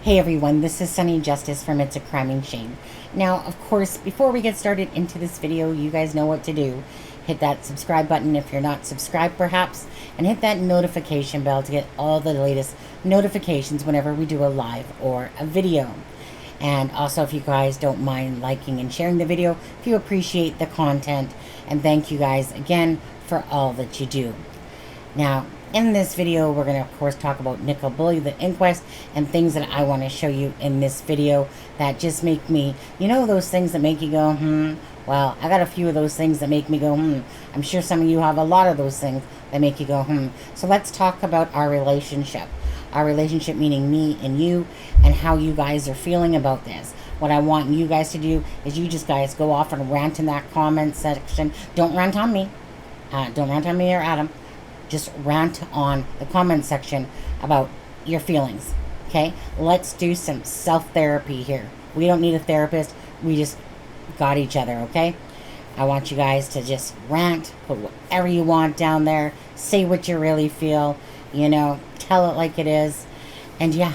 Hey everyone, this is Sunny Justice from It's a Crime and Shame. Now, of course, before we get started into this video, you guys know what to do. Hit that subscribe button if you're not subscribed perhaps, and hit that notification bell to get all the latest notifications whenever we do a live or a video. And also, if you guys don't mind liking and sharing the video, if you appreciate the content, and thank you guys again for all that you do. Now, in this video, we're going to, of course, talk about Nicola Bulley, the inquest, and things that I want to show you in this video that just make me, you know, those things that make you go, Well, I got a few of those things that make me go, I'm sure some of you have a lot of those things that make you go, So let's talk about our relationship. Our relationship meaning me and you, and how you guys are feeling about this. What I want you guys to do is you just guys go off and rant in that comment section. Don't rant on me. Don't rant on me or Adam. Just rant on the comment section about your feelings. Okay? Let's do some self-therapy here. We don't need a therapist. We just got each other, okay? I want you guys to just rant, put whatever you want down there, say what you really feel, you know, tell it like it is. And yeah.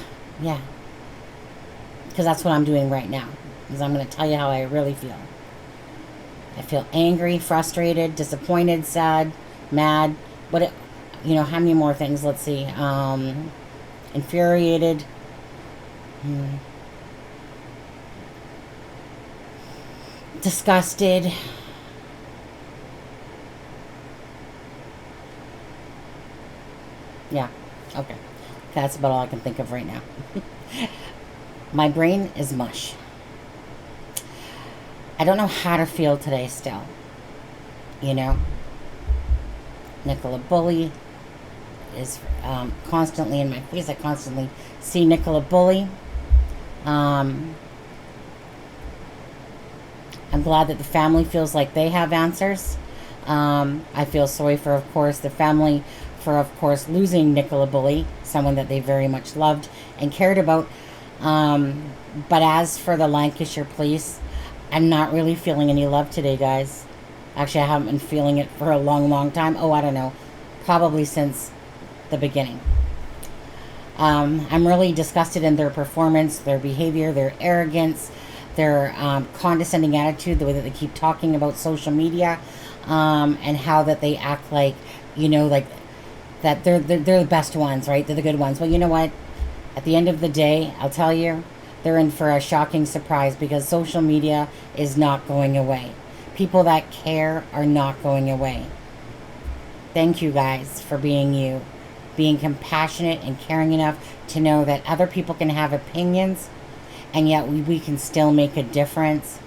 Because that's what I'm doing right now. Because I'm going to tell you how I really feel. I feel angry, frustrated, disappointed, sad, mad. But you know, how many more things? Let's see. Infuriated. Disgusted. Yeah. Okay. That's about all I can think of right now. My brain is mush. I don't know how to feel today still. You know? Nicola Bulley is constantly in my face. I constantly see Nicola Bulley. I'm glad that the family feels like they have answers. I feel sorry for, of course, the family for, of course, losing Nicola Bulley, someone that they very much loved and cared about. But as for the Lancashire police, I'm not really feeling any love today, guys. Actually, I haven't been feeling it for a long time. Oh, I don't know. Probably since the beginning. I'm really disgusted in their performance, their behavior, their arrogance, their condescending attitude, the way that they keep talking about social media, and how that they act like, you know, like that they're the best ones, right? They're the good ones. Well, you know what? At the end of the day, I'll tell you, they're in for a shocking surprise because social media is not going away. People that care are not going away. Thank you guys for being you, being compassionate and caring enough to know that other people can have opinions and yet we can still make a difference.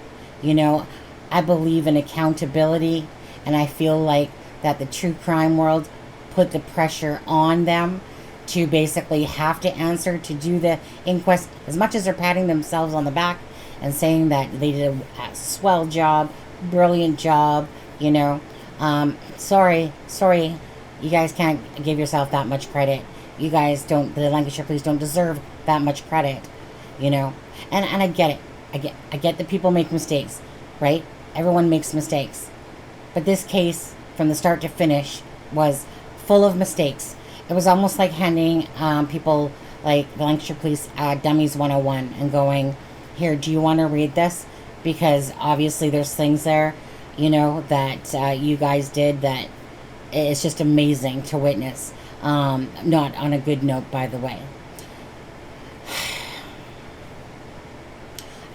You know, I believe in accountability, and I feel like that the true crime world put the pressure on them to basically have to answer, to do the inquest, as much as they're patting themselves on the back and saying that they did a swell job, brilliant job, you know. Sorry, you guys can't give yourself that much credit. You guys don't, the Lancashire police don't deserve that much credit, you know. And I get it. I get that people make mistakes, right? Everyone makes mistakes. But this case, from the start to finish, was full of mistakes. It was almost like handing people like the Lancashire Police Dummies 101 and going, here, do you want to read this? Because obviously there's things there, you know, that you guys did that it's just amazing to witness. Not on a good note, by the way.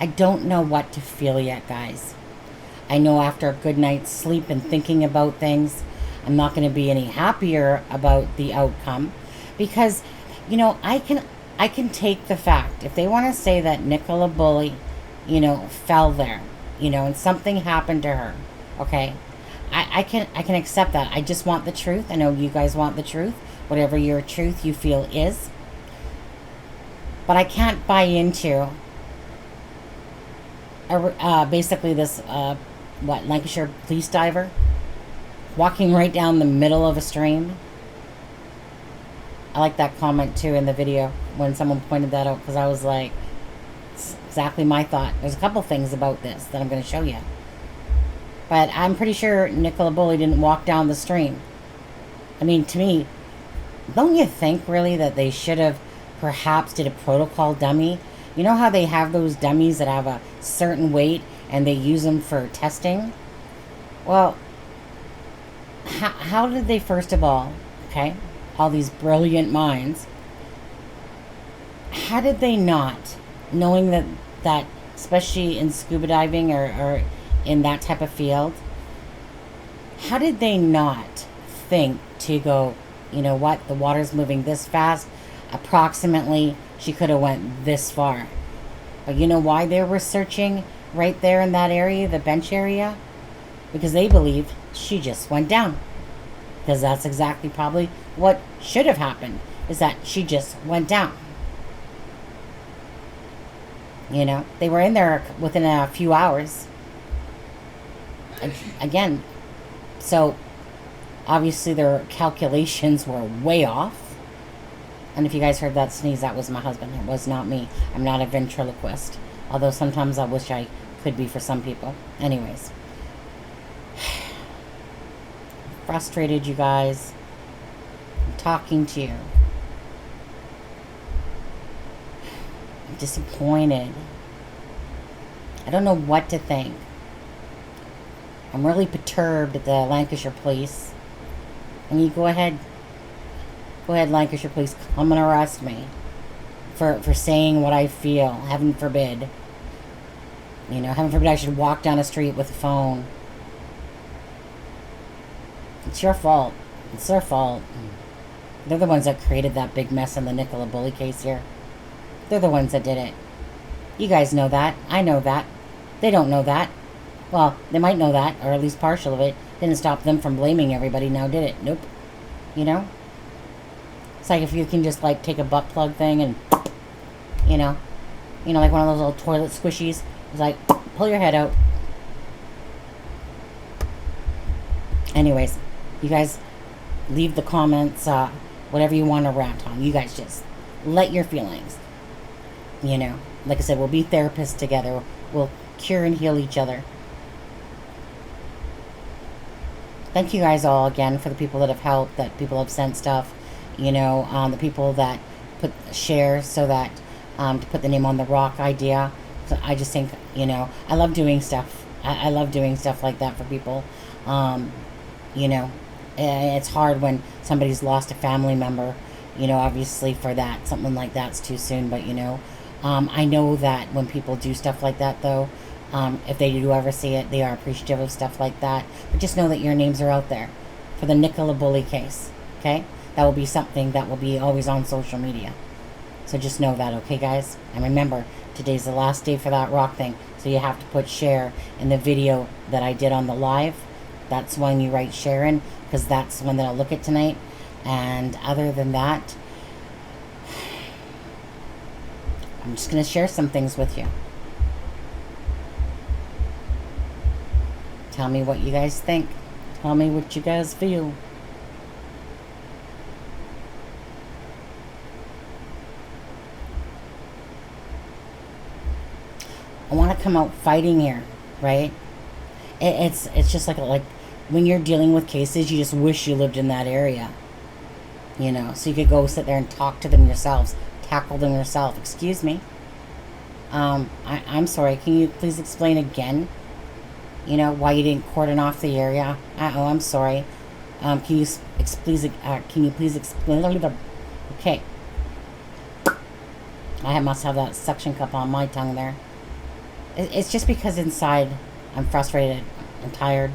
I don't know what to feel yet, guys. I know after a good night's sleep and thinking about things, I'm not going to be any happier about the outcome because, you know, I can take the fact, if they want to say that Nicola Bulley, you know, fell there, you know, and something happened to her, okay, I can accept that. I just want the truth. I know you guys want the truth, whatever your truth you feel is, but I can't buy into basically this Lancashire police diver walking right down the middle of a stream. I like that comment too in the video when someone pointed that out, because I was like, it's exactly my thought. There's a couple things about this that I'm going to show you, but I'm pretty sure Nicola Bulley didn't walk down the stream. I mean, to me, don't you think really that they should have perhaps did a protocol dummy. You know how they have those dummies that have a certain weight and they use them for testing? Well, how did they, first of all, okay, all these brilliant minds, how did they not, knowing that especially in scuba diving or in that type of field, how did they not think to go, you know what, the water's moving this fast, approximately she could have went this far. But you know why they were searching right there in that area, the bench area? Because they believed she just went down. Because that's exactly probably what should have happened, is that she just went down. You know, they were in there within a few hours. Again, so obviously their calculations were way off. And if you guys heard that sneeze, that was my husband. It was not me. I'm not a ventriloquist. Although sometimes I wish I could be for some people. Anyways. Frustrated, you guys. I'm talking to you. I'm disappointed. I don't know what to think. I'm really perturbed at the Lancashire police. And you go ahead, Lancashire police, come and arrest me for saying what I feel. Heaven forbid. You know, heaven forbid I should walk down a street with a phone. It's your fault. It's their fault. They're the ones that created that big mess in the Nicola Bulley case here. They're the ones that did it. You guys know that. I know that. They don't know that. Well, they might know that, or at least partial of it. Didn't stop them from blaming everybody now, did it? Nope. You know? It's like if you can just, like, take a butt plug thing and, you know, like one of those little toilet squishies. It's like, pull your head out. Anyways, you guys leave the comments, whatever you want to rant on. You guys just let your feelings, you know. Like I said, we'll be therapists together. We'll cure and heal each other. Thank you guys all again for the people that have helped, that people have sent stuff, you know, the people that share so that, to put the name on the rock idea. So I just think, you know, I love doing stuff. I love doing stuff like that for people. You know, it's hard when somebody's lost a family member, you know, obviously for that, something like that's too soon, but you know, I know that when people do stuff like that though, if they do ever see it, they are appreciative of stuff like that. But just know that your names are out there for the Nicola Bulley case, okay? That will be something that will be always on social media. So just know that, okay, guys? And remember, today's the last day for that rock thing, so you have to put share in the video that I did on the live. That's when you write share in, because that's the one that I'll look at tonight. And other than that, I'm just going to share some things with you. Tell me what you guys think. Tell me what you guys feel. I want to come out fighting here, right? It's just like when you're dealing with cases, you just wish you lived in that area, you know, so you could go sit there and talk to them yourselves, tackle them yourself. Excuse me. I'm sorry. Can you please explain again? You know, why you didn't cordon off the area? I'm sorry. Can you please explain? Okay. I must have that suction cup on my tongue there. It's just because inside I'm frustrated. I'm tired.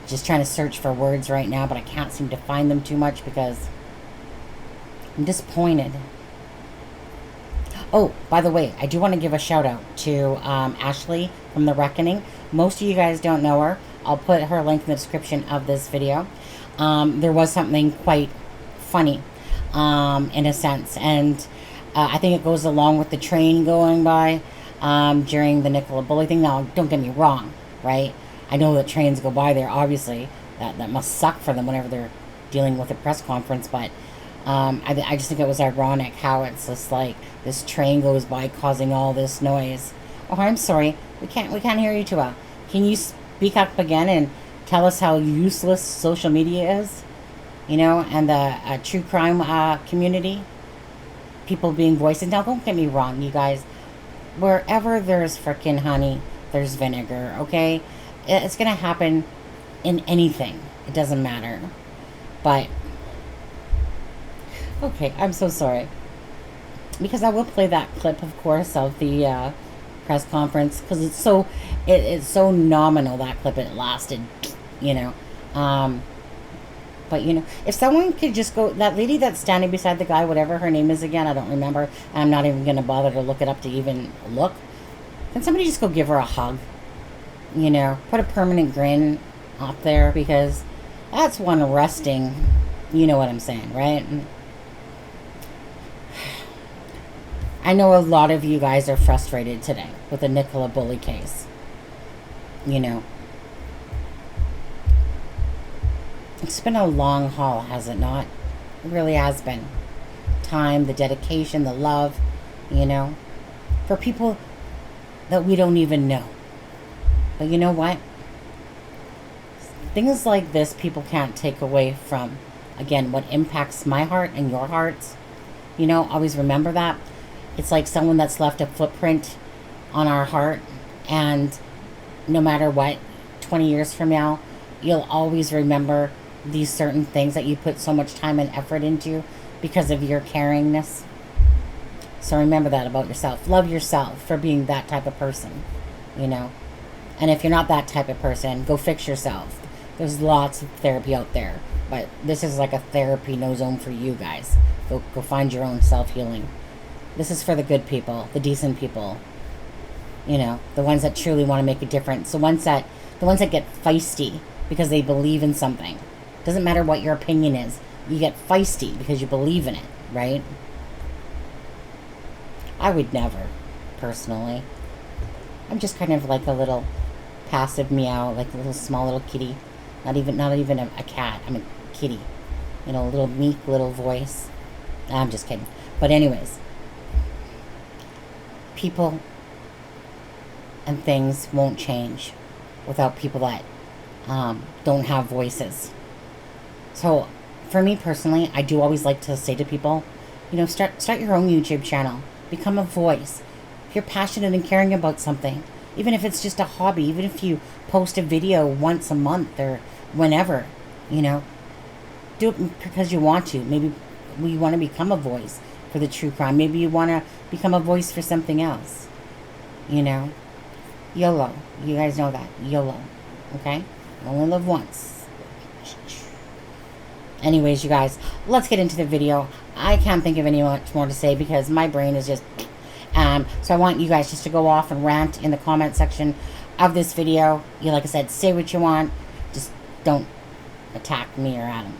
Just trying to search for words right now, but I can't seem to find them too much because I'm disappointed. Oh, by the way, I do want to give a shout out to Ashley from The Reckoning. Most of you guys don't know her. I'll put her link in the description of this video. There was something quite funny, in a sense, and I think it goes along with the train going by during the Nicola Bulley thing. Now, don't get me wrong, right? I know that trains go by there, obviously. That must suck for them whenever they're dealing with a press conference, but I just think it was ironic how it's just like this train goes by causing all this noise. Oh, I'm sorry. We can't hear you too well. Can you speak up again and tell us how useless social media is? You know, and the true crime community. people being voices. Now, don't get me wrong, you guys. Wherever there's frickin' honey, there's vinegar, okay? It's gonna happen in anything. It doesn't matter. But, okay, I'm so sorry. Because I will play that clip, of course, of the press conference, because it's so nominal, that clip. It lasted, you know. But, you know, if someone could just go, that lady that's standing beside the guy, whatever her name is again, I don't remember. I'm not even going to bother to look it up to even look. Can somebody just go give her a hug? You know, put a permanent grin up there, because that's one arresting, you know what I'm saying, right? I know a lot of you guys are frustrated today with the Nicola Bulley case. You know, it's been a long haul, has it not? It really has been. Time, the dedication, the love, you know, for people that we don't even know. But you know what? Things like this people can't take away from, again, what impacts my heart and your hearts. You know, always remember that. It's like someone that's left a footprint on our heart, and no matter what, 20 years from now, you'll always remember these certain things that you put so much time and effort into because of your caringness. So remember that about yourself. Love yourself for being that type of person, you know. And if you're not that type of person, go fix yourself. There's lots of therapy out there, but this is like a therapy no zone for you guys. Go find your own self-healing. This is for the good people, the decent people, you know, the ones that truly want to make a difference, the ones that get feisty because they believe in something. Doesn't matter what your opinion is, you get feisty because you believe in it, right? I would never, personally. I'm just kind of like a little passive meow, like a little small little kitty. Not even a cat. I'm a kitty. You know, a little meek little voice. I'm just kidding. But anyways, people and things won't change without people that don't have voices. So for me personally, I do always like to say to people, you know, start your own YouTube channel. Become a voice. If you're passionate and caring about something, even if it's just a hobby, even if you post a video once a month or whenever, you know, do it because you want to. Maybe you want to become a voice for the true crime. Maybe you want to become a voice for something else. You know, YOLO. You guys know that. YOLO. Okay? You only live once. Anyways, you guys, let's get into the video. I can't think of any much more to say because my brain is just... so I want you guys just to go off and rant in the comment section of this video. You, like I said, say what you want. Just don't attack me or Adam.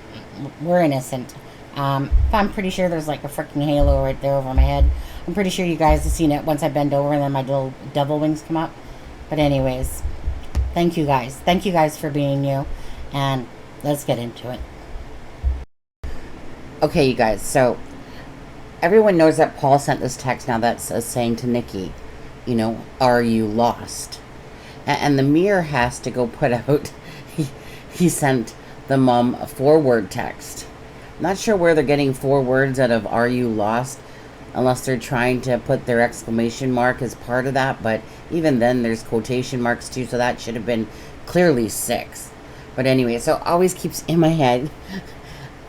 We're innocent. I'm pretty sure there's like a freaking halo right there over my head. I'm pretty sure you guys have seen it once I bend over and then my little devil wings come up. But anyways, thank you guys. Thank you guys for being you. And let's get into it. Okay, you guys, so everyone knows that Paul sent this text now that's saying to Nikki, you know, are you lost? And the Mirror has to go put out, he sent the mom a 4-word text. I'm not sure where they're getting 4 words out of are you lost, unless they're trying to put their exclamation mark as part of that, but even then there's quotation marks too, so that should have been clearly 6. But anyway, so it always keeps in my head,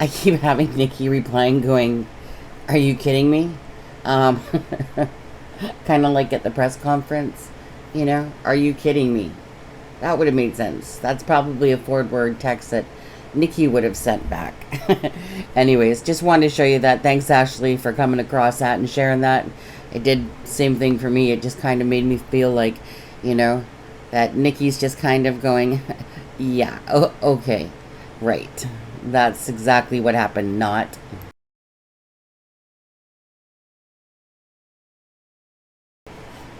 I keep having Nikki replying going, are you kidding me? Kind of like at the press conference, you know, are you kidding me? That would have made sense. That's probably a 4-word text that Nikki would have sent back. Anyways, just wanted to show you that. Thanks, Ashley, for coming across that and sharing that. It did the same thing for me. It just kind of made me feel like, you know, that Nikki's just kind of going, yeah, okay, right. That's exactly what happened, not...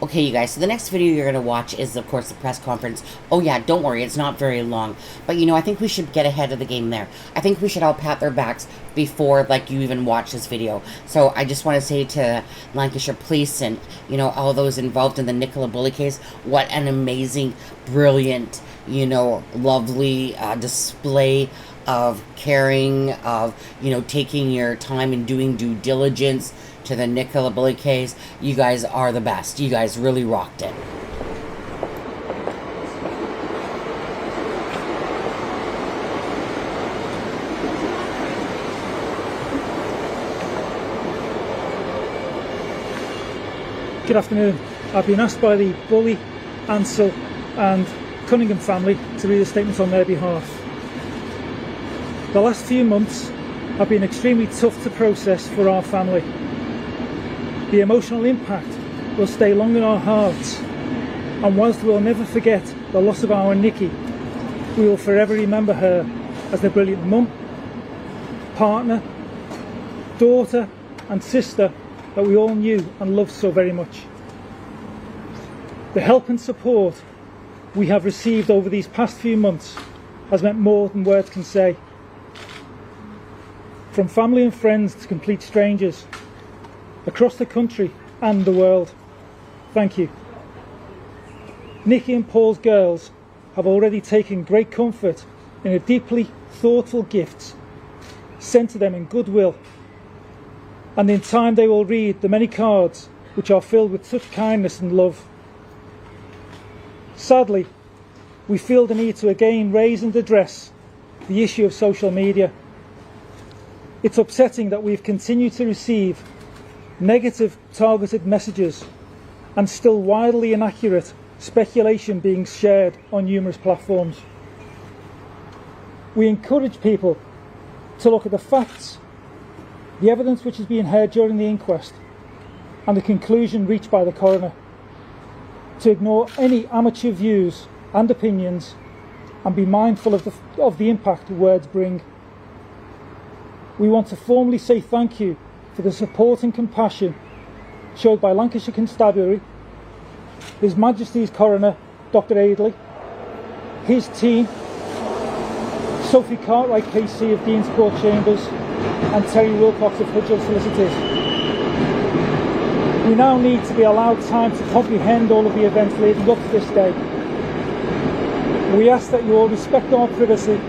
Okay, you guys, so the next video you're going to watch is, of course, the press conference. Oh, yeah, don't worry, it's not very long. But, you know, I think we should get ahead of the game there. I think we should all pat their backs before, like, you even watch this video. So I just want to say to Lancashire Police and, you know, all those involved in the Nicola Bulley case, what an amazing, brilliant, you know, lovely display of caring, of, you know, taking your time and doing due diligence to the Nicola Bulley case. You guys are the best. You guys really rocked it. Good afternoon. I've been asked by the Bulley, Ansell and Cunningham family to read a statement on their behalf. The last few months have been extremely tough to process for our family. The emotional impact will stay long in our hearts, and whilst we'll never forget the loss of our Nikki, we will forever remember her as the brilliant mum, partner, daughter and sister that we all knew and loved so very much. The help and support we have received over these past few months has meant more than words can say. From family and friends to complete strangers, across the country and the world, thank you. Nikki and Paul's girls have already taken great comfort in the deeply thoughtful gifts sent to them in goodwill, and in time they will read the many cards which are filled with such kindness and love. Sadly, we feel the need to again raise and address the issue of social media. It's upsetting that we've continued to receive negative targeted messages and still widely inaccurate speculation being shared on numerous platforms. We encourage people to look at the facts, the evidence which is being heard during the inquest, and the conclusion reached by the coroner, to ignore any amateur views and opinions and be mindful of the impact words bring. We want to formally say thank you for the support and compassion showed by Lancashire Constabulary, His Majesty's Coroner, Dr. Aidley, his team, Sophie Cartwright KC of Dean's Court Chambers, and Terry Wilcox of Hudgell Solicitors. We now need to be allowed time to comprehend all of the events leading up to this day. We ask that you all respect our privacy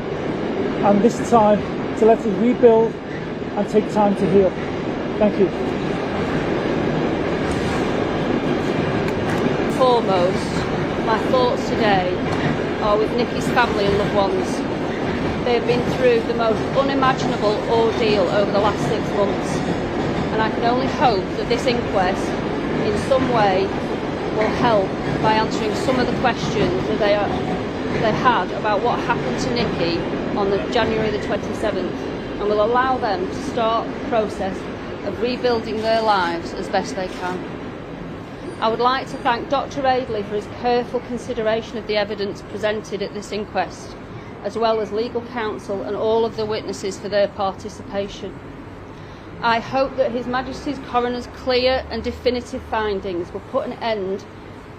and this time to let us rebuild and take time to heal. Thank you. Foremost, my thoughts today are with Nikki's family and loved ones. They have been through the most unimaginable ordeal over the last 6 months, and I can only hope that this inquest in some way will help by answering some of the questions that they had about what happened to Nikki on January the 27th, and will allow them to start the process of rebuilding their lives as best they can. I would like to thank Dr. Aidley for his careful consideration of the evidence presented at this inquest, as well as legal counsel and all of the witnesses for their participation. I hope that His Majesty's Coroner's clear and definitive findings will put an end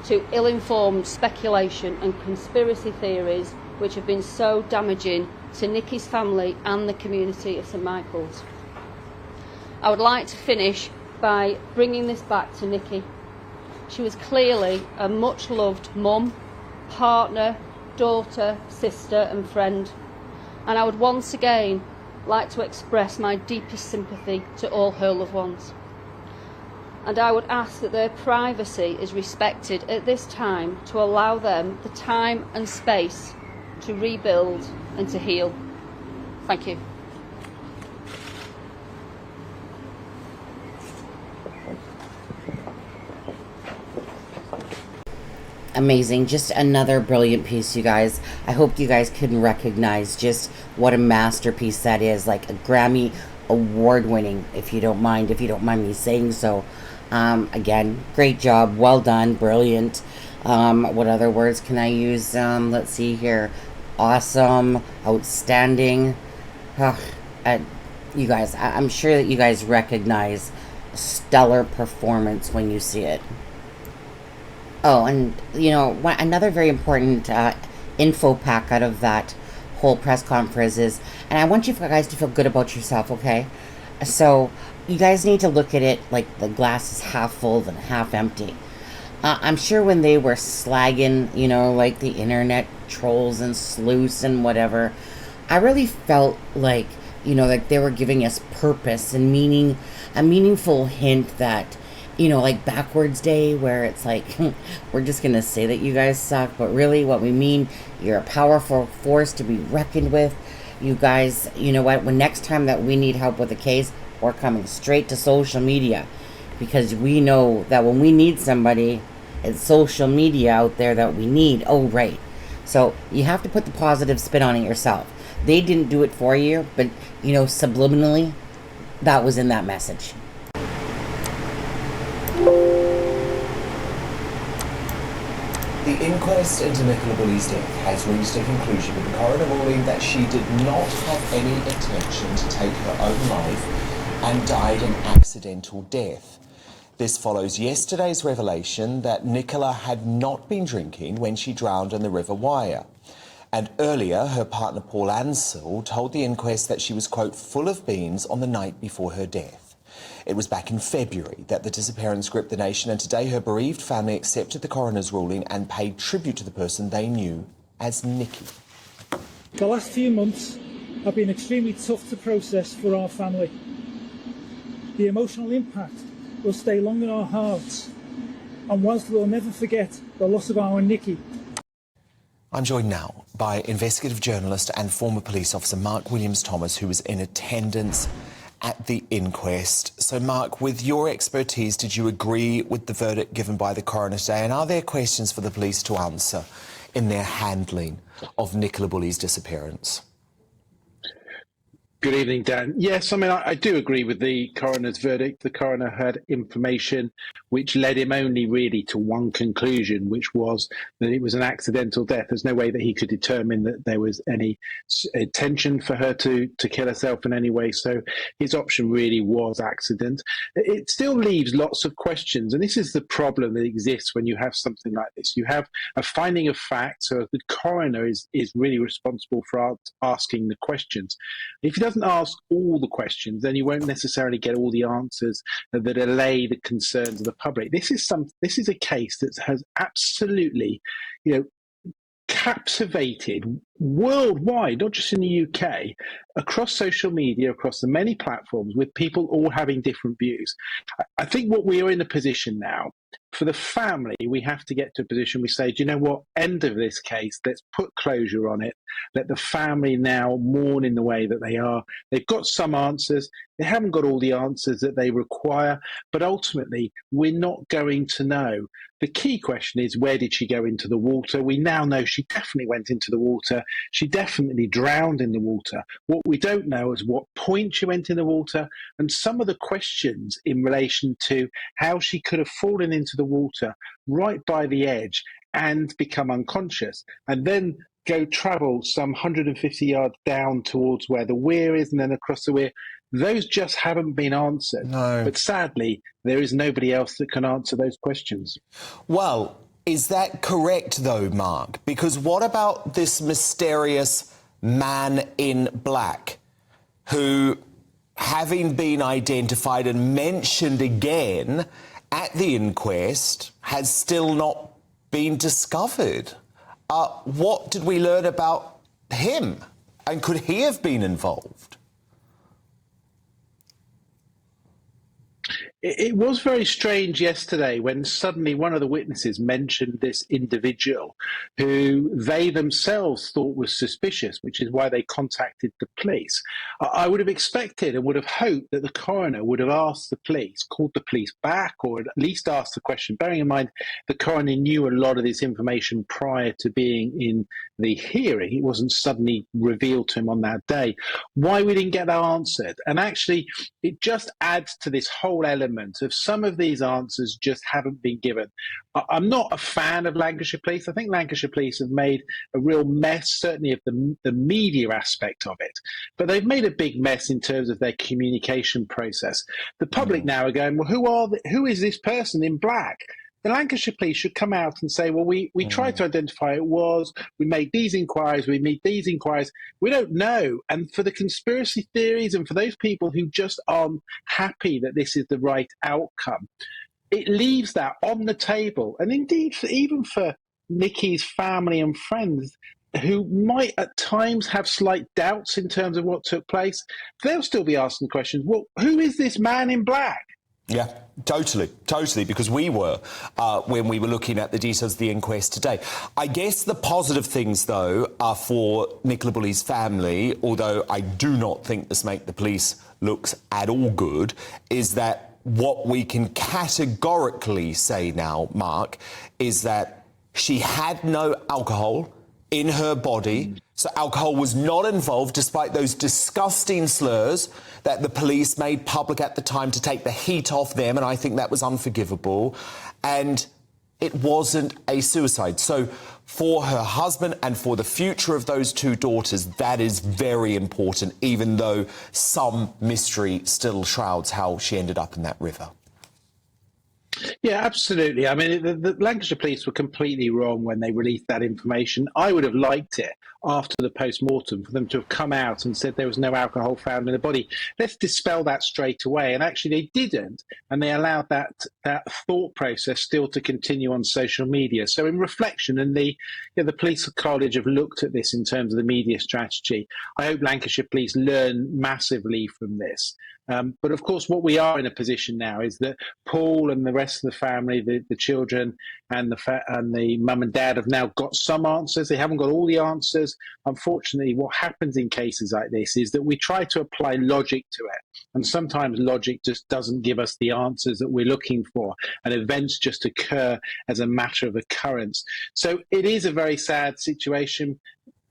to ill-informed speculation and conspiracy theories which have been so damaging to Nikki's family and the community of St Michael's. I would like to finish by bringing this back to Nikki. She was clearly a much-loved mum, partner, daughter, sister and friend, and I would once again like to express my deepest sympathy to all her loved ones. And I would ask that their privacy is respected at this time to allow them the time and space to rebuild and to heal. Thank you. Amazing. Just another brilliant piece, you guys. I hope you guys can recognize just what a masterpiece that is. Like a Grammy award winning, if you don't mind me saying so. Again, great job. Well done. Brilliant. What other words can I use? Let's see here. Awesome. Outstanding. You guys, I'm sure that you guys recognize stellar performance when you see it. Oh, and, you know, another very important info pack out of that whole press conference is, and I want you guys to feel good about yourself, okay? So, you guys need to look at it like the glass is half full than half empty. I'm sure when they were slagging, you know, like the internet trolls and sleuths and whatever, I really felt like, you know, like they were giving us purpose and meaning a meaningful hint that, like backwards day, where it's like, we're just gonna say that you guys suck, but really what we mean, you're a powerful force to be reckoned with. You guys, you know what, when next time that we need help with a case, we're coming straight to social media, because we know that when we need somebody, it's social media out there that we need. Oh, right. So you have to put the positive spin on it yourself. They didn't do it for you, but, subliminally, that was in that message. The inquest into Nicola Bulley's death has reached a conclusion, with the coroner ruling that she did not have any intention to take her own life and died an accidental death. This follows yesterday's revelation that Nicola had not been drinking when she drowned in the River Wyre. And earlier, her partner Paul Ansell told the inquest that she was, quote, full of beans on the night before her death. It was back in February that the disappearance gripped the nation, and today her bereaved family accepted the coroner's ruling and paid tribute to the person they knew as Nikki. The last few months have been extremely tough to process for our family. The emotional impact will stay long in our hearts, and whilst we'll never forget the loss of our Nikki. I'm joined now by investigative journalist and former police officer Mark Williams-Thomas, who was in attendance at the inquest. So, Mark, with your expertise, did you agree with the verdict given by the coroner today? And are there questions for the police to answer in their handling of Nicola Bulley's disappearance? Good evening, Dan. Yes, I do agree with the coroner's verdict. The coroner had information which led him only really to one conclusion, which was that it was an accidental death. There's no way that he could determine that there was any intention for her to kill herself in any way. So his option really was accident. It still leaves lots of questions, and this is the problem that exists when you have something like this. You have a finding of fact, so the coroner is really responsible for asking the questions. If he doesn't ask all the questions, then you won't necessarily get all the answers that allay the concerns of the public. This is a case that has absolutely, captivated worldwide, not just in the UK, across social media, across the many platforms, with people all having different views. I think what we are in a position now, for the family, we have to get to a position we say, do you know what, end of this case, let's put closure on it. Let the family now mourn in the way that they are. They've got some answers. They haven't got all the answers that they require, but ultimately, we're not going to know. The key question is, where did she go into the water? We now know she definitely went into the water. She definitely drowned in the water. What we don't know is what point she went in the water, and some of the questions in relation to how she could have fallen into the water right by the edge and become unconscious, and then go travel some 150 yards down towards where the weir is and then across the weir. Those just haven't been answered. No. But sadly, there is nobody else that can answer those questions. Well, is that correct, though, Mark? Because what about this mysterious man in black who, having been identified and mentioned again at the inquest, has still not been discovered? What did we learn about him? And could he have been involved? It was very strange yesterday when suddenly one of the witnesses mentioned this individual who they themselves thought was suspicious, which is why they contacted the police. I would have expected and would have hoped that the coroner would have asked the police, called the police back, or at least asked the question, bearing in mind the coroner knew a lot of this information prior to being in the hearing. It wasn't suddenly revealed to him on that day. Why we didn't get that answered? And actually, it just adds to this whole element of some of these answers just haven't been given. I'm not a fan of Lancashire Police. I think Lancashire Police have made a real mess, certainly of the media aspect of it. But they've made a big mess in terms of their communication process. The public now are going, well, who is this person in black? The Lancashire Police should come out and say, well, we tried to identify it was, we made these inquiries, we made these inquiries. We don't know. And for the conspiracy theories and for those people who just aren't happy that this is the right outcome, it leaves that on the table. And indeed, even for Nikki's family and friends, who might at times have slight doubts in terms of what took place, they'll still be asking questions. Well, who is this man in black? Yeah, totally, because we were when we were looking at the details of the inquest today. I guess the positive things, though, are for Nicola Bulley's family, although I do not think this makes the police looks at all good, is that what we can categorically say now, Mark, is that she had no alcohol in her body. So alcohol was not involved, despite those disgusting slurs that the police made public at the time to take the heat off them, and I think that was unforgivable. And it wasn't a suicide. So for her husband and for the future of those two daughters, that is very important, even though some mystery still shrouds how she ended up in that river. Yeah, absolutely. I mean, the Lancashire police were completely wrong when they released that information. I would have liked it after the post-mortem for them to have come out and said there was no alcohol found in the body. Let's dispel that straight away. And actually they didn't. And they allowed that thought process still to continue on social media. So in reflection, and the police college have looked at this in terms of the media strategy. I hope Lancashire police learn massively from this. But of course, what we are in a position now is that Paul and the rest of the family, the children and the mum and dad have now got some answers. They haven't got all the answers. Unfortunately, what happens in cases like this is that we try to apply logic to it. And sometimes logic just doesn't give us the answers that we're looking for. And events just occur as a matter of occurrence. So it is a very sad situation.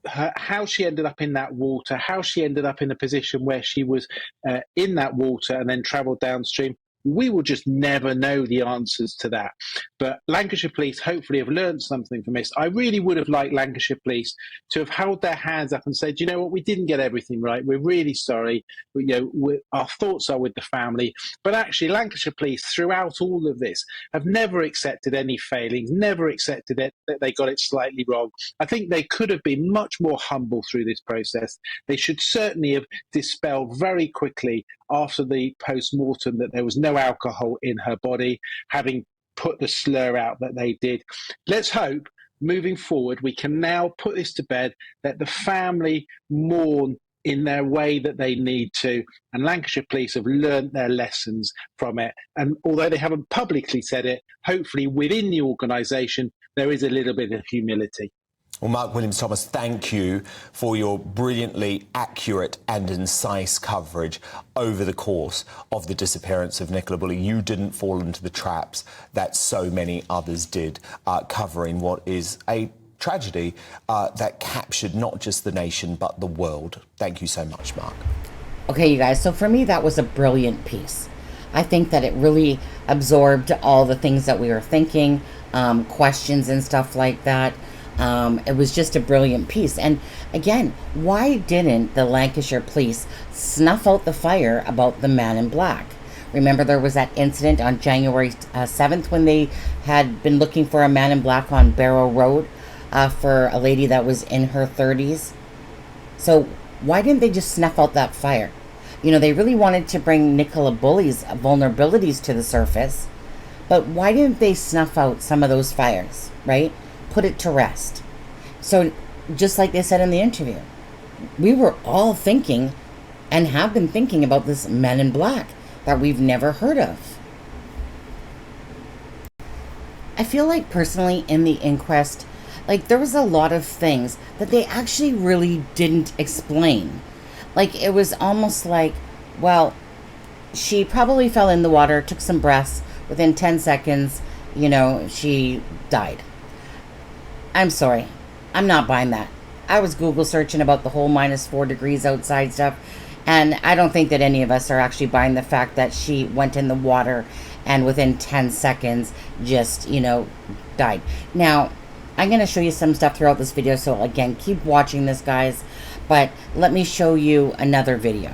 How she ended up in that water, how she ended up in a position where she was in that water and then travelled downstream, we will just never know the answers to that. But Lancashire police hopefully have learned something from this. I really would have liked Lancashire police to have held their hands up and said, you know what, we didn't get everything right. We're really sorry. Our thoughts are with the family. But actually, Lancashire police, throughout all of this, have never accepted any failings, never accepted it that they got it slightly wrong. I think they could have been much more humble through this process. They should certainly have dispelled very quickly after the post-mortem that there was no alcohol in her body, having put the slur out that they did. Let's hope, moving forward, we can now put this to bed, that the family mourn in their way that they need to, and Lancashire police have learnt their lessons from it. And although they haven't publicly said it, hopefully within the organisation there is a little bit of humility. Well, Mark Williams-Thomas, thank you for your brilliantly accurate and incise coverage over the course of the disappearance of Nicola Bulley. You didn't fall into the traps that so many others did, covering what is a tragedy that captured not just the nation but the world. Thank you so much, Mark. Okay, you guys, so for me that was a brilliant piece. I think that it really absorbed all the things that we were thinking, questions and stuff like that. It was just a brilliant piece. And again, why didn't the Lancashire police snuff out the fire about the man in black? Remember, there was that incident on January 7th when they had been looking for a man in black on Barrow Road for a lady that was in her 30s. So why didn't they just snuff out that fire? You know, they really wanted to bring Nicola Bulley's vulnerabilities to the surface, but why didn't they snuff out some of those fires, right? Put it to rest. So just like they said in the interview, we were all thinking and have been thinking about this man in black that we've never heard of. I feel like personally in the inquest, like there was a lot of things that they actually really didn't explain. Like it was almost like, well, she probably fell in the water, took some breaths, within 10 seconds, you know, she died. I'm sorry. I'm not buying that. I was Google searching about the whole -4 degrees outside stuff, and I don't think that any of us are actually buying the fact that she went in the water and within 10 seconds just, you know, died. Now, I'm going to show you some stuff throughout this video, so again, keep watching this, guys, but let me show you another video.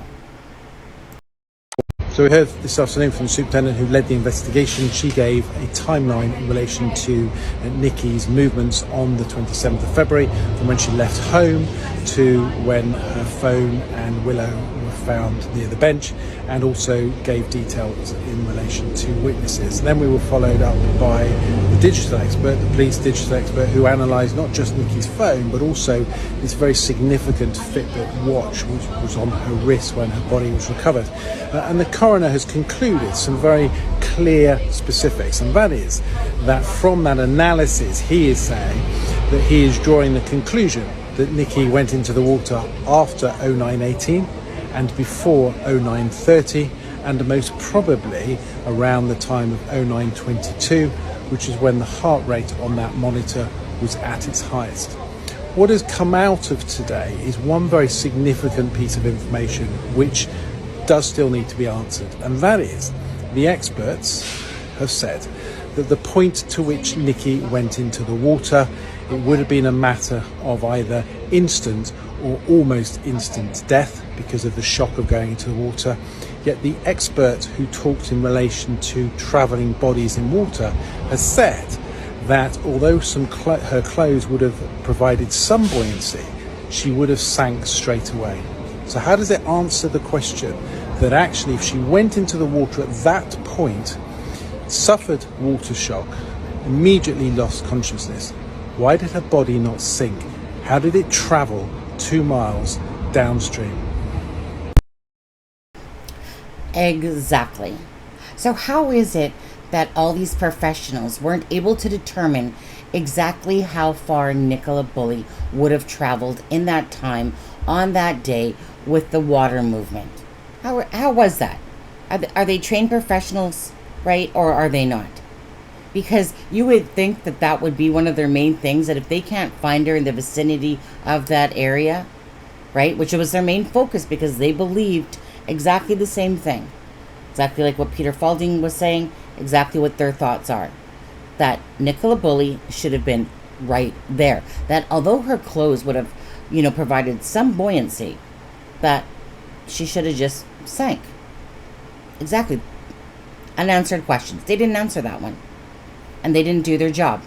So we heard this afternoon from the superintendent who led the investigation. She gave a timeline in relation to Nikki's movements on the 27th of February, from when she left home to when her phone and Willow were found near the bench, and also gave details in relation to witnesses. And then we were followed up by the digital expert, the police digital expert, who analysed not just Nicky's phone but also this very significant Fitbit watch which was on her wrist when her body was recovered. And the coroner has concluded some very clear specifics, and that is that from that analysis he is saying that he is drawing the conclusion that Nicky went into the water after 09:18 and before 09:30, and most probably around the time of 09:22, which is when the heart rate on that monitor was at its highest. What has come out of today is one very significant piece of information which does still need to be answered, and that is the experts have said that the point to which Nicky went into the water, it would have been a matter of either instant or almost instant death because of the shock of going into the water. Yet the expert who talked in relation to travelling bodies in water has said that although her clothes would have provided some buoyancy, she would have sank straight away. So how does it answer the question that actually if she went into the water at that point, suffered water shock, immediately lost consciousness, why did her body not sink? How did it travel 2 miles downstream? Exactly. So how is it that all these professionals weren't able to determine exactly how far Nicola Bulley would have traveled in that time on that day with the water movement? How was that? Are they trained professionals, right? Or are they not? Because you would think that that would be one of their main things, that if they can't find her in the vicinity of that area, right, which was their main focus because they believed exactly the same thing, exactly like what Peter Falding was saying, exactly what their thoughts are, that Nicola Bulley should have been right there, that although her clothes would have, provided some buoyancy, that she should have just sank. Exactly. Unanswered questions. They didn't answer that one. And they didn't do their job.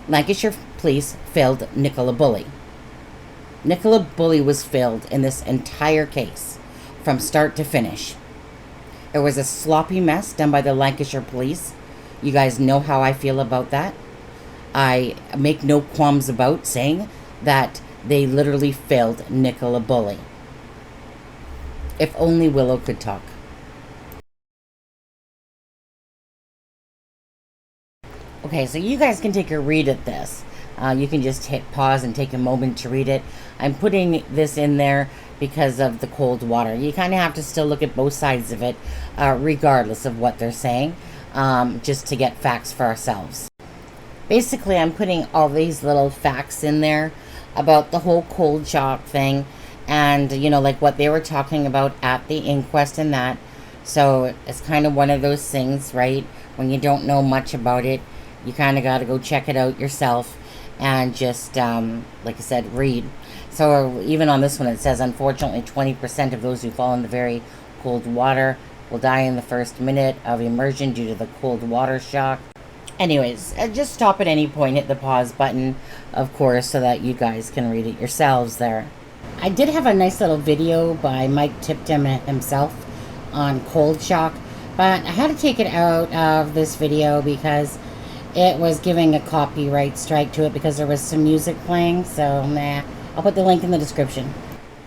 Lancashire police failed Nicola Bulley. Nicola Bulley was failed in this entire case, from start to finish. It was a sloppy mess done by the Lancashire police. You guys know how I feel about that. I make no qualms about saying that they literally failed Nicola Bulley. If only Willow could talk. Okay, so you guys can take a read at this. You can just hit pause and take a moment to read it. I'm putting this in there because of the cold water. You kind of have to still look at both sides of it, regardless of what they're saying, just to get facts for ourselves. Basically, I'm putting all these little facts in there about the whole cold shock thing and, like what they were talking about at the inquest and that. So it's kind of one of those things, right? When you don't know much about it, you kind of got to go check it out yourself and just, like I said, read. So even on this one, it says, unfortunately, 20% of those who fall in the very cold water will die in the first minute of immersion due to the cold water shock. Anyways, just stop at any point, hit the pause button, of course, so that you guys can read it yourselves there. I did have a nice little video by Mike Tipton himself on cold shock, but I had to take it out of this video because it was giving a copyright strike to it because there was some music playing, so nah. I'll put the link in the description.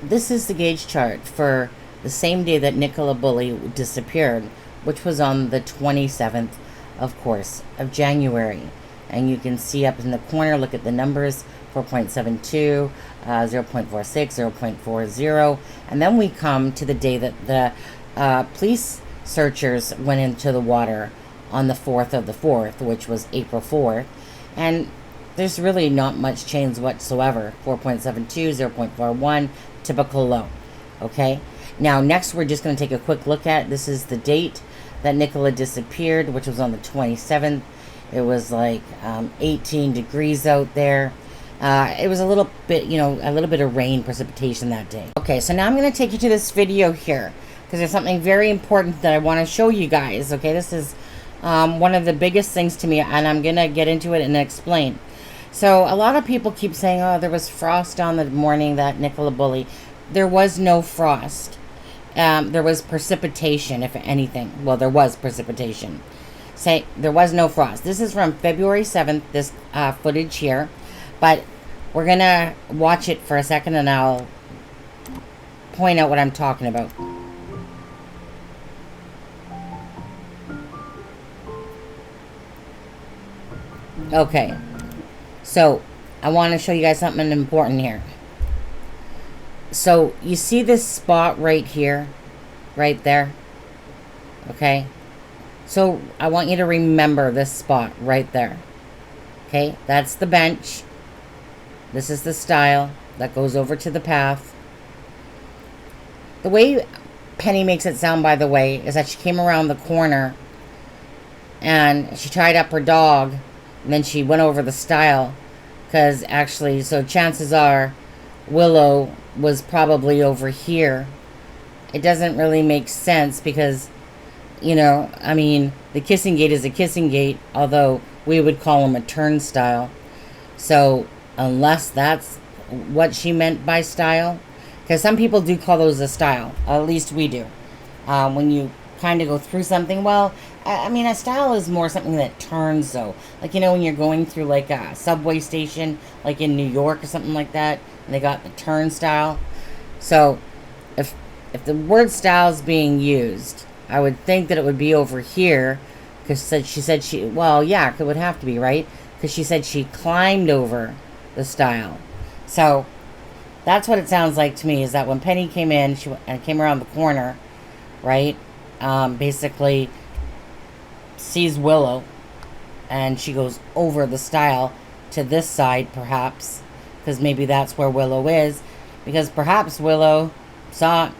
This is the gauge chart for the same day that Nicola Bulley disappeared, which was on the 27th, of course, of January. And you can see up in the corner, look at the numbers, 4.72, 0.46, 0.40. And then we come to the day that the police searchers went into the water on the 4th of the 4th, which was April 4th. And there's really not much change whatsoever. 4.72, 0.41, typical low. Okay? Now, next we're just going to take a quick look at, this is the date that Nicola disappeared, which was on the 27th. It was like 18 degrees out there. It was a little bit, a little bit of rain precipitation that day. Okay, so now I'm going to take you to this video here because there's something very important that I want to show you guys. Okay, this is one of the biggest things to me, and I'm going to get into it and explain. So a lot of people keep saying, oh, there was frost on the morning that Nicola Bulley. There was no frost. there was precipitation, if anything. Well, there was precipitation. Say there was no frost. This is from February 7th, this footage here. But we're going to watch it for a second and I'll point out what I'm talking about. Okay. So, I want to show you guys something important here. So, you see this spot right here? Right there? Okay? So, I want you to remember this spot right there. Okay? That's the bench. This is the stile that goes over to the path. The way Penny makes it sound, by the way, is that she came around the corner and she tied up her dog and then she went over the stile. Because actually, so chances are Willow was probably over here. It doesn't really make sense because, you know, I mean, the kissing gate is a kissing gate, although we would call them a turnstile. So, unless that's what she meant by stile, because some people do call those a stile, at least we do. When you kind of go through something, well, I mean, a stile is more something that turns, though. Like, you know, when you're going through, like, a subway station, like in New York or something like that, and they got the turnstile. So, if the word stile is being used, I would think that it would be over here, because she said she, well, yeah, it would have to be, right? Because she said she climbed over the stile. So, that's what it sounds like to me, is that when Penny came in, she came around the corner, right? Basically sees Willow and she goes over the stile to this side, perhaps, because maybe that's where Willow is, because perhaps Willow saw,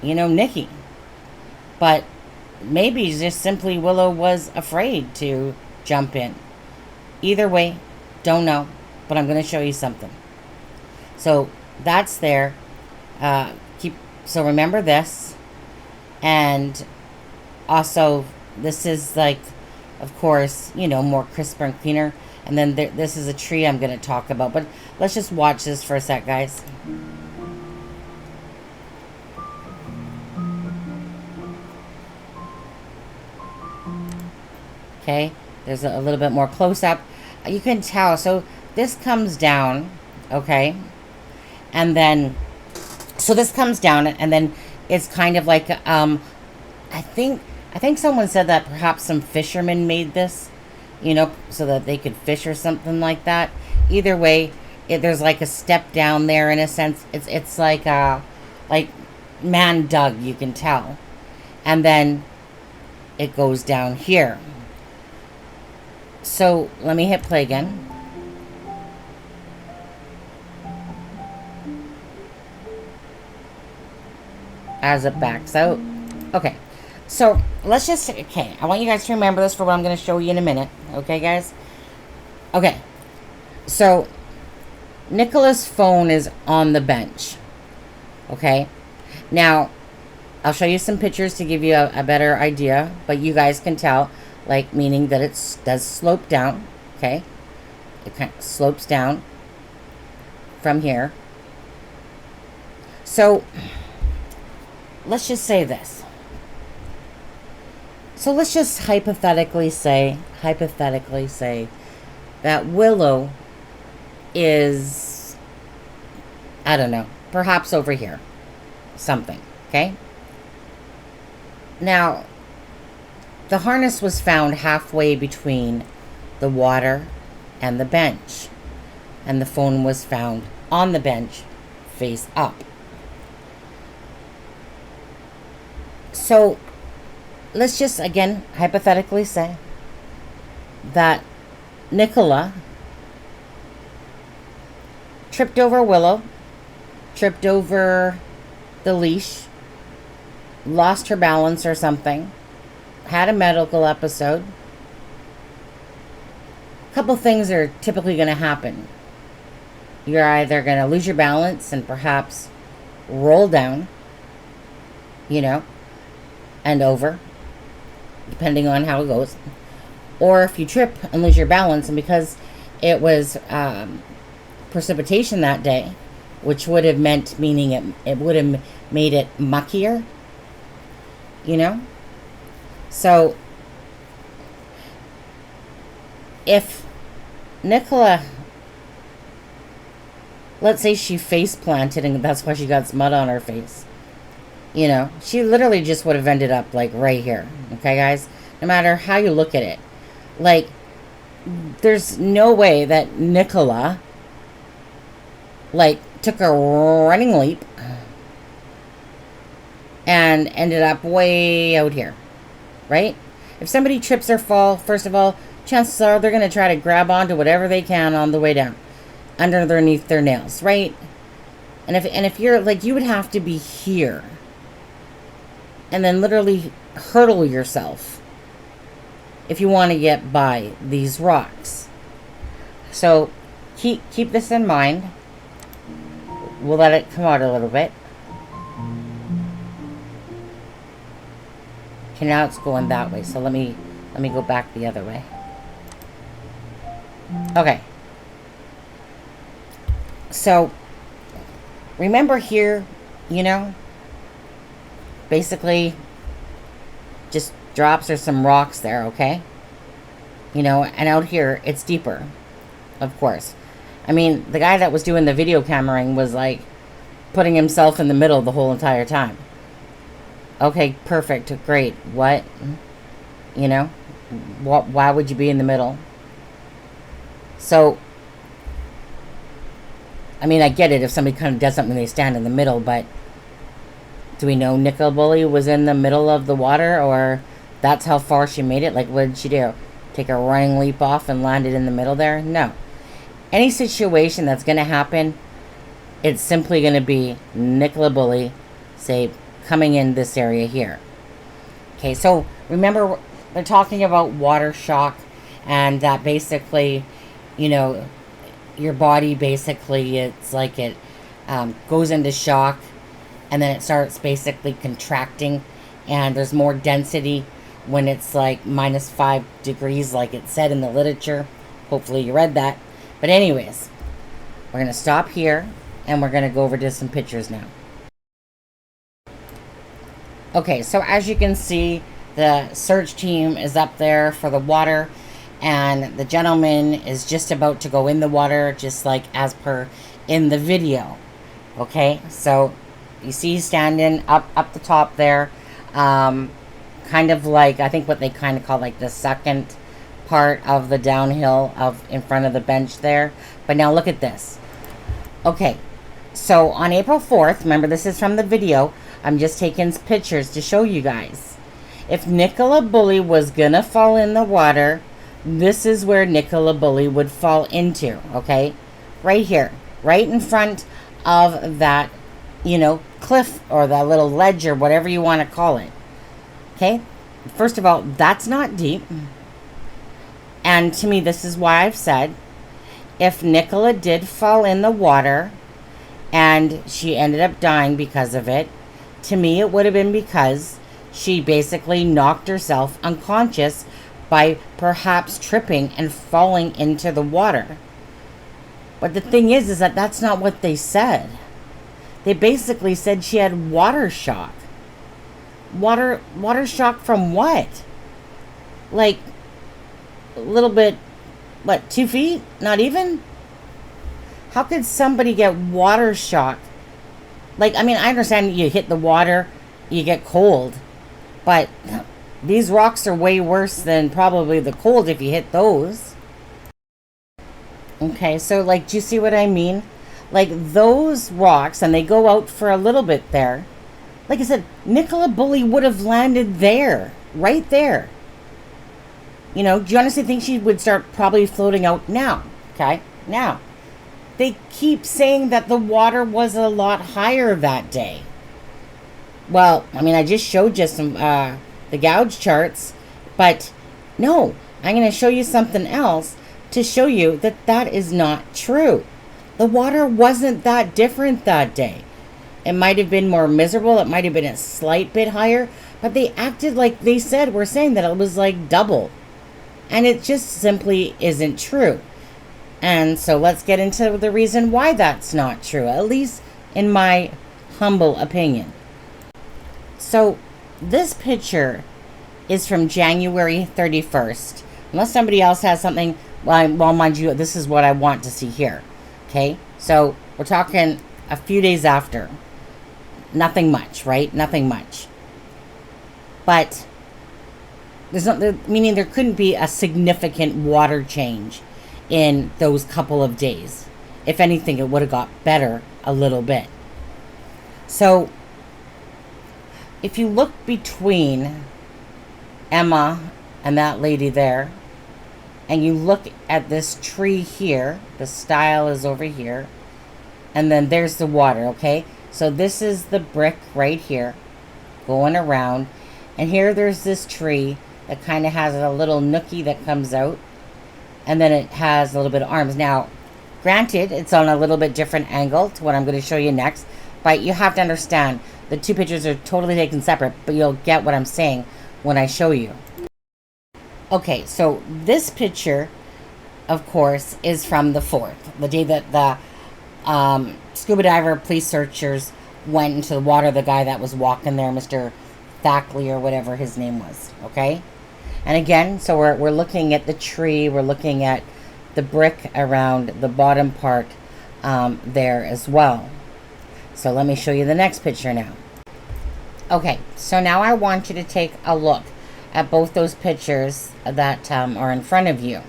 you know, Nikki, but maybe just simply Willow was afraid to jump in. Either way, don't know, but I'm going to show you something. So that's there. So remember this, and also this is like, of course, you know, more crisper and cleaner. And then this is a tree I'm going to talk about, but let's just watch this for a sec, guys. Okay, there's a little bit more close up. You can tell. So this comes down, okay, and then so this comes down, and then it's kind of like I think someone said that perhaps some fishermen made this, you know, so that they could fish or something like that. Either way, there's like a step down there in a sense. It's like man dug, you can tell, and then it goes down here. So let me hit play again. As it backs out. Okay. So let's just, okay, I want you guys to remember this for what I'm going to show you in a minute. Okay, guys? Okay. So Nicola's phone is on the bench. Okay. Now, I'll show you some pictures to give you a better idea, but you guys can tell, like, meaning that it does slope down. Okay. It kind of slopes down from here. So let's just say this. So let's just hypothetically say that Willow is, I don't know, perhaps over here. Something, okay? Now, the harness was found halfway between the water and the bench. And the phone was found on the bench, face up. So, let's just, again, hypothetically say that Nicola tripped over Willow, tripped over the leash, lost her balance or something, had a medical episode. A couple things are typically going to happen. You're either going to lose your balance and perhaps roll down, you know, and over, depending on how it goes. Or if you trip and lose your balance, and because it was precipitation that day, which would have meant, meaning it would have made it muckier, you know? So, if Nicola, let's say she face planted and that's why she got mud on her face, you know, she literally just would have ended up like right here. Okay, guys? No matter how you look at it. Like, there's no way that Nicola, like, took a running leap and ended up way out here, right? If somebody trips or fall, first of all, chances are they're going to try to grab onto whatever they can on the way down, underneath their nails, right? And if you're, like, you would have to be here and then literally hurdle yourself if you want to get by these rocks. So keep this in mind. We'll let it come out a little bit. Okay, now it's going that way. So let me go back the other way. Okay. So remember here, you know, basically just drops or some rocks there, okay? You know, and out here it's deeper, of course. I mean, the guy that was doing the video cameraing was like putting himself in the middle the whole entire time. Okay, perfect, great. What? You know, why would you be in the middle? So, I mean, I get it if somebody kind of does something, they stand in the middle, but do we know Nicola Bulley was in the middle of the water, or that's how far she made it? Like, what did she do? Take a running leap off and landed in the middle there? No. Any situation that's going to happen, it's simply going to be Nicola Bulley, say, coming in this area here. Okay, so remember, they're talking about water shock, and that basically, you know, your body basically, it's like it goes into shock, and then it starts basically contracting, and there's more density when it's like -5 degrees, like it said in the literature. Hopefully you read that. But anyways, we're going to stop here, and we're going to go over to some pictures now. Okay, so as you can see, the search team is up there for the water, and the gentleman is just about to go in the water, just like as per in the video. Okay, so you see he's standing up the top there, kind of like, I think what they kind of call like the second part of the downhill of in front of the bench there. But now look at this. Okay, so on April 4th, remember this is from the video, I'm just taking pictures to show you guys. If Nicola Bulley was gonna fall in the water, this is where Nicola Bulley would fall into, okay? Right here, right in front of that, you know, cliff or that little ledge or whatever you want to call it. Okay? First of all, that's not deep. And to me, this is why I've said, if Nicola did fall in the water and she ended up dying because of it, to me it would have been because she basically knocked herself unconscious by perhaps tripping and falling into the water. But the thing is that that's not what they said. They basically said she had water shock. Water shock from what? Like, a little bit, what, 2 feet? Not even? How could somebody get water shock? Like, I mean, I understand you hit the water, you get cold, but these rocks are way worse than probably the cold if you hit those. Okay, so, like, do you see what I mean? Like, those rocks, and they go out for a little bit there. Like I said, Nicola Bulley would have landed there, right there. You know, do you honestly think she would start probably floating out now? Okay, now. They keep saying that the water was a lot higher that day. Well, I mean, I just showed you some, the gauge charts, but no, I'm going to show you something else to show you that that is not true. The water wasn't that different that day. It might have been more miserable. It might have been a slight bit higher, but they acted like they said, we're saying that it was like double. And it just simply isn't true. And so let's get into the reason why that's not true, at least in my humble opinion. So this picture is from January 31st. Unless somebody else has something, well, mind you, this is what I want to see here. Okay, so we're talking a few days after. Nothing much, right? Nothing much. But there's not, meaning there couldn't be a significant water change in those couple of days. If anything, it would have got better a little bit. So if you look between Emma and that lady there, and you look at this tree here, the stile is over here, and then there's the water, okay? So this is the brick right here going around, and here there's this tree that kind of has a little nookie that comes out, and then it has a little bit of arms. Now, granted, it's on a little bit different angle to what I'm going to show you next, but you have to understand the two pictures are totally taken separate, but you'll get what I'm saying when I show you. Okay, so this picture, of course, is from the 4th, the day that the scuba diver police searchers went into the water, the guy that was walking there, Mr. Thackley or whatever his name was, okay? And again, so we're looking at the tree, we're looking at the brick around the bottom part there as well. So let me show you the next picture now. Okay, so now I want you to take a look at both those pictures that are in front of you.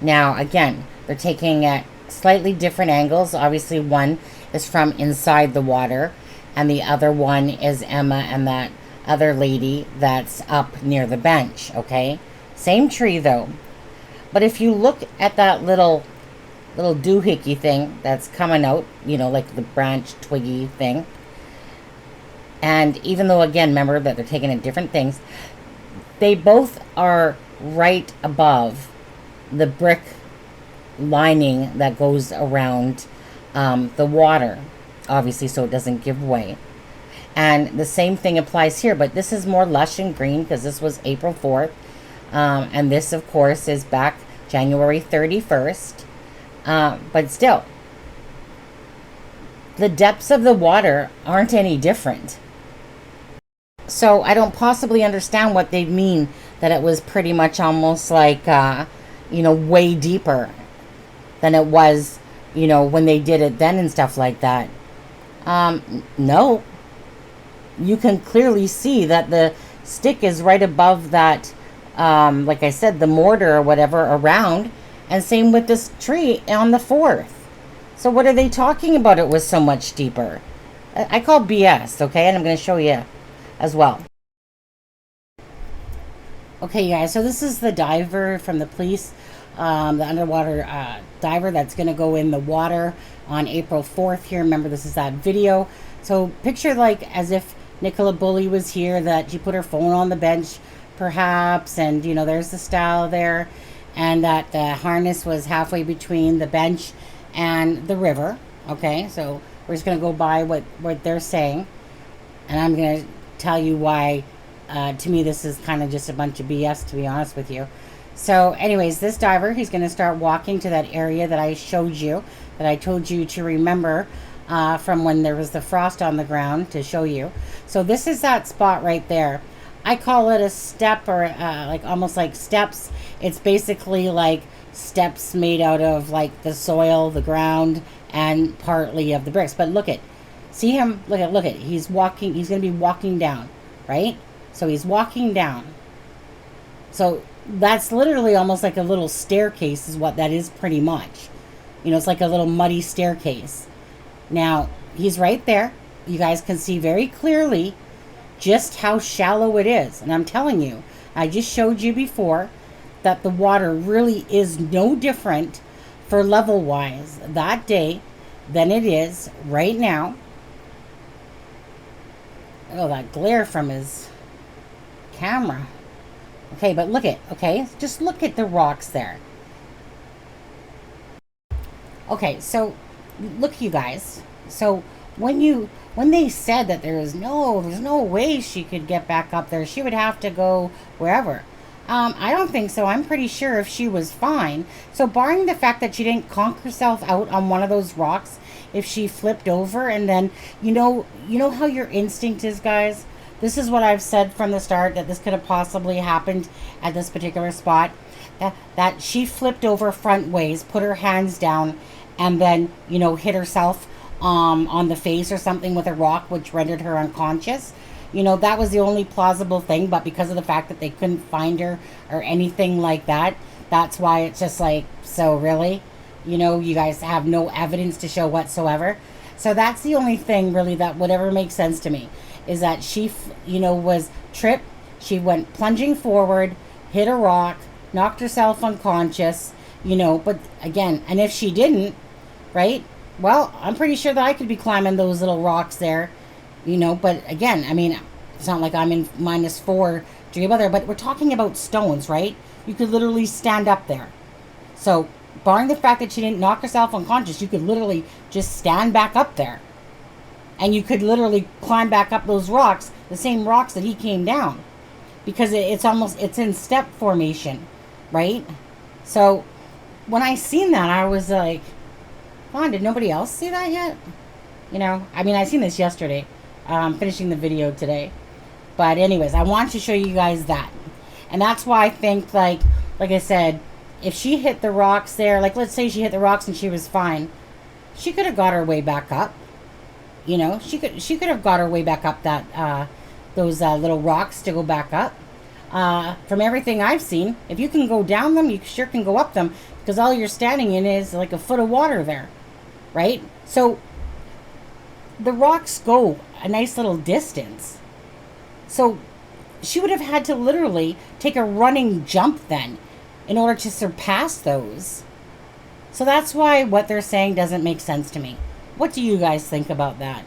Now, again, they're taking at slightly different angles. Obviously, one is from inside the water, and the other one is Emma and that other lady that's up near the bench, okay? Same tree, though. But if you look at that little doohickey thing that's coming out, you know, like the branch twiggy thing, and even though, again, remember that they're taking at different things, they both are right above the brick lining that goes around the water, obviously, so it doesn't give way. And the same thing applies here, but this is more lush and green because this was April 4th. And this, of course, is back January 31st. But still, the depths of the water aren't any different. So I don't possibly understand what they mean that it was pretty much almost like, you know, way deeper than it was, you know, when they did it then and stuff like that. No. You can clearly see that the stick is right above that, like I said, the mortar or whatever around. And same with this tree on the 4th. So what are they talking about? It was so much deeper. I call BS, okay? And I'm going to show you as well. Okay, guys, so this is the diver from the police, the underwater diver that's going to go in the water on April 4th here. Remember, this is that video. So picture like as if Nicola Bulley was here, that she put her phone on the bench, perhaps, and, you know, there's the stile there, and that the harness was halfway between the bench and the river, okay? So we're just going to go by what they're saying, and I'm going to tell you why, to me, this is kind of just a bunch of BS, to be honest with you. So anyways, this diver, he's going to start walking to that area that I showed you, that I told you to remember from when there was the frost on the ground to show you. So this is that spot right there. I call it a step, or like almost like steps. It's basically like steps made out of like the soil, the ground, and partly of the bricks. But look at, see him, look at, he's walking, he's going to be walking down, right? So he's walking down. So that's literally almost like a little staircase is what that is pretty much. You know, it's like a little muddy staircase. Now, he's right there. You guys can see very clearly just how shallow it is. And I'm telling you, I just showed you before that the water really is no different for level-wise that day than it is right now. Oh, that glare from his camera. Okay, but look at, okay, just look at the rocks there. Okay, so look, you guys. So when they said that there's no way she could get back up there, she would have to go wherever. I don't think so. I'm pretty sure if she was fine. So barring the fact that she didn't conk herself out on one of those rocks, if she flipped over and then, you know how your instinct is, guys, this is what I've said from the start, that this could have possibly happened at this particular spot. That she flipped over front ways, put her hands down, and then, you know, hit herself on the face or something with a rock, which rendered her unconscious. You know, that was the only plausible thing, but because of the fact that they couldn't find her or anything like that, that's why it's just like, so really? You know, you guys have no evidence to show whatsoever. So that's the only thing really that would ever make sense to me, is that she, you know, was tripped. She went plunging forward, hit a rock, knocked herself unconscious, you know, but again, and if she didn't, right? Well, I'm pretty sure that I could be climbing those little rocks there, you know, but again, I mean, it's not like I'm in -4 degree weather, but we're talking about stones, right? You could literally stand up there. So, barring the fact that she didn't knock herself unconscious, you could literally just stand back up there. And you could literally climb back up those rocks, the same rocks that he came down. Because it's in step formation, right? So, when I seen that, I was like, come on, did nobody else see that yet? You know, I mean, I seen this yesterday. Finishing the video today. But anyways, I want to show you guys that. And that's why I think, like I said, if she hit the rocks there, like let's say she hit the rocks and she was fine, she could have got her way back up. You know, she could have got her way back up that those little rocks to go back up. From everything I've seen, if you can go down them, you sure can go up them, because all you're standing in is like a foot of water there, right? So the rocks go a nice little distance. So she would have had to literally take a running jump then in order to surpass those. So that's why what they're saying doesn't make sense to me. What do you guys think about that?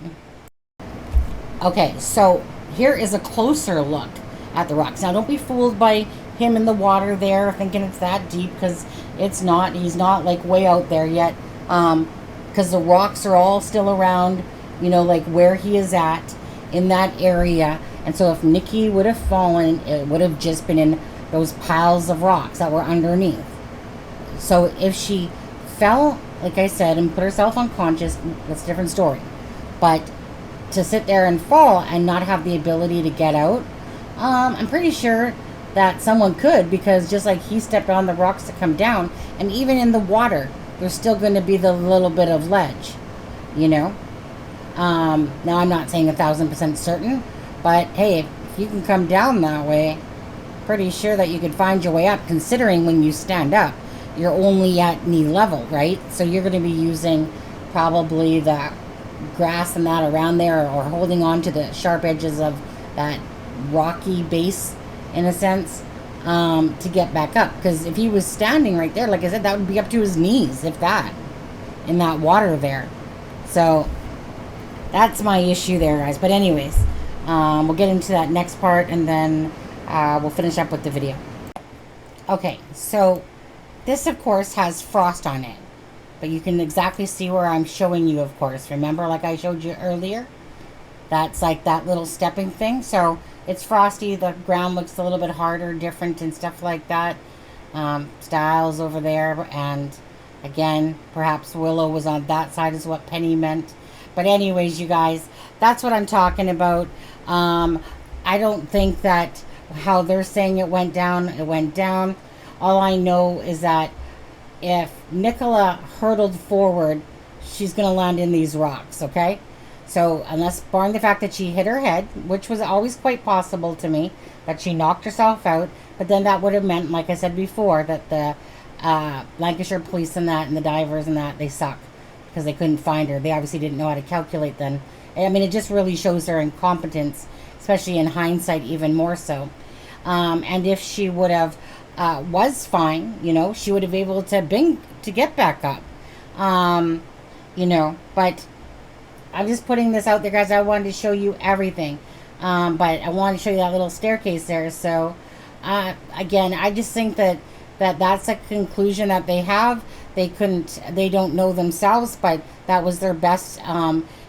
Okay, so here is a closer look at the rocks. Now, don't be fooled by him in the water there thinking it's that deep, because it's not. He's not like way out there yet, because the rocks are all still around, you know, like where he is at in that area. And so if Nikki would have fallen, it would have just been in those piles of rocks that were underneath. So if she fell, like I said, and put herself unconscious, that's a different story. But to sit there and fall and not have the ability to get out, I'm pretty sure that someone could, because just like he stepped on the rocks to come down, and even in the water, there's still going to be the little bit of ledge, you know? Now, I'm not saying 1,000% certain, but hey, if you can come down that way, pretty sure that you could find your way up, considering when you stand up, you're only at knee level, right? So you're going to be using probably the grass and that around there, or holding on to the sharp edges of that rocky base, in a sense, to get back up. Because if he was standing right there, like I said, that would be up to his knees, if that, in that water there. So that's my issue there, guys. But anyways, we'll get into that next part, and then we'll finish up with the video. Okay, so this, of course, has frost on it. But you can exactly see where I'm showing you, of course. Remember, like I showed you earlier? That's like that little stepping thing. So it's frosty. The ground looks a little bit harder, different, and stuff like that. Styles over there. And again, perhaps Willow was on that side, is what Penny meant. But anyways, you guys, that's what I'm talking about. I don't think that how they're saying it went down, it went down. All I know is that if Nicola hurtled forward, she's going to land in these rocks, okay? So, unless, barring the fact that she hit her head, which was always quite possible to me, that she knocked herself out, but then that would have meant, like I said before, that the Lancashire police and that, and the divers and that, they suck, because they couldn't find her. They obviously didn't know how to calculate then. I mean, it just really shows their incompetence, especially in hindsight, even more so. And if she would have was fine, you know, she would have been able to get back up, you know, but I'm just putting this out there, guys. I wanted to show you everything, but I wanted to show you that little staircase there. So again, I just think that's a conclusion that they have. They don't know themselves, but that was their best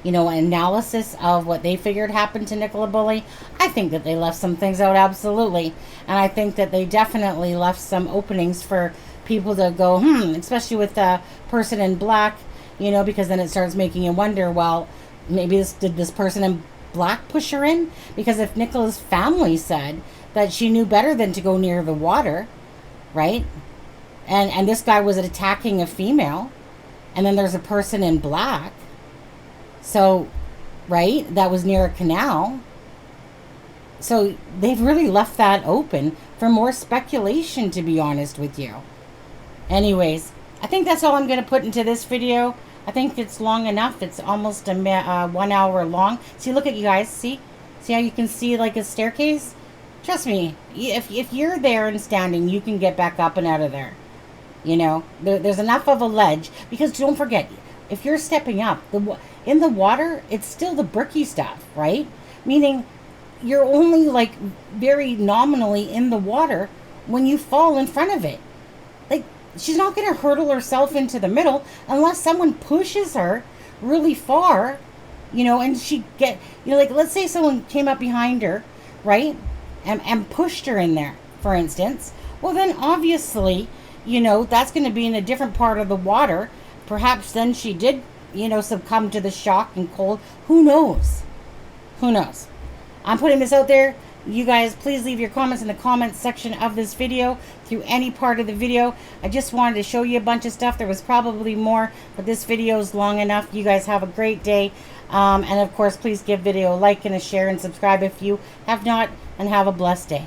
you know, analysis of what they figured happened to Nicola Bulley. I think that they left some things out, absolutely. And I think that they definitely left some openings for people to go, especially with the person in black, you know, because then it starts making you wonder, well, maybe this person in Black push her in? Because if Nicola's family said that she knew better than to go near the water, right? And this guy was attacking a female, and then there's a person in black, so, right, that was near a canal. So they've really left that open for more speculation, to be honest with you. Anyways, I think that's all I'm going to put into this video. I think it's long enough. It's almost a 1 hour long. See, look at you guys. See how you can see like a staircase? Trust me, if you're there and standing, you can get back up and out of there. You know, there's enough of a ledge, because don't forget, if you're stepping up in the water, it's still the brookie stuff, right? Meaning you're only like very nominally in the water when you fall in front of it. Like, she's not going to hurtle herself into the middle unless someone pushes her really far, you know, and she like, let's say someone came up behind her, right, and pushed her in there, for instance. Well, then obviously, you know, that's going to be in a different part of the water. Perhaps then she did, you know, succumb to the shock and cold. Who knows? Who knows? I'm putting this out there. You guys, please leave your comments in the comments section of this video, through any part of the video. I just wanted to show you a bunch of stuff. There was probably more, but this video is long enough. You guys have a great day. And of course, please give video a like and a share and subscribe if you have not, and have a blessed day.